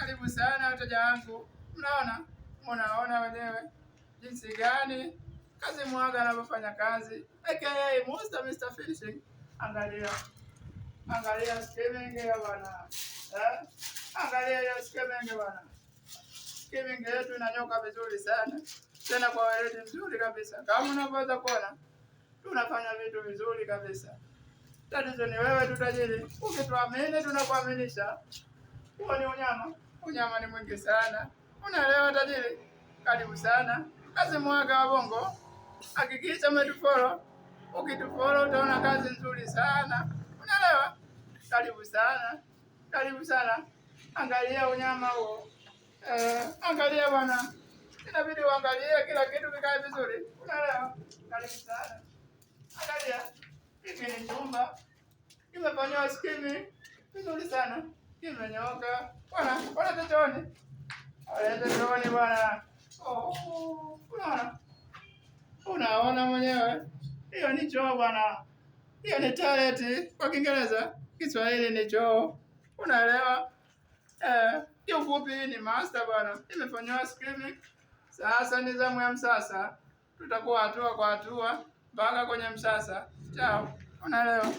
Karibu sana wateja wangu. Mnaona wenyewe jinsi gani Kazi Mwaga anavyofanya kazi. aka Mr. Finishing. Angalia skimming ya bwana. Angalia hiyo skimming bwana. Skimming yetu inanyoka vizuri sana. Tena kwa weledi mzuri kabisa. Kama unavyoweza kuona, tunafanya vitu vizuri kabisa. Tatizo ni wewe tu tajiri. Ukituamini tunakuaminisha. Huo ni unyama. Unyama ni mwingi sana. Unaelewa tajiri? Karibu sana Kazi Mwaga wa Bongo. Hakikisha umetufollow. Ukitufollow utaona kazi nzuri sana. Unaelewa? Karibu sana. Karibu sana. Angalia unyama huo. Angalia bwana. Inabidi uangalie kila kitu kikae vizuri. Unaelewa? Karibu sana. Angalia. Hiki ni chumba. Kimefanywa skimming vizuri sana. Kimenyooka. Bwana chooni. Alete chooni bwana. Unaona mwenyewe. Hiyo ni choo bwana. Hiyo ni toilet kwa Kiingereza. Kiswahili ni choo. Unaelewa? Kiufupi ni master bwana. Imefanywa skimming. Sasa ni zamu ya msasa. Tutakuwa hatua kwa hatua mpaka kwenye msasa. Chao. Unaelewa?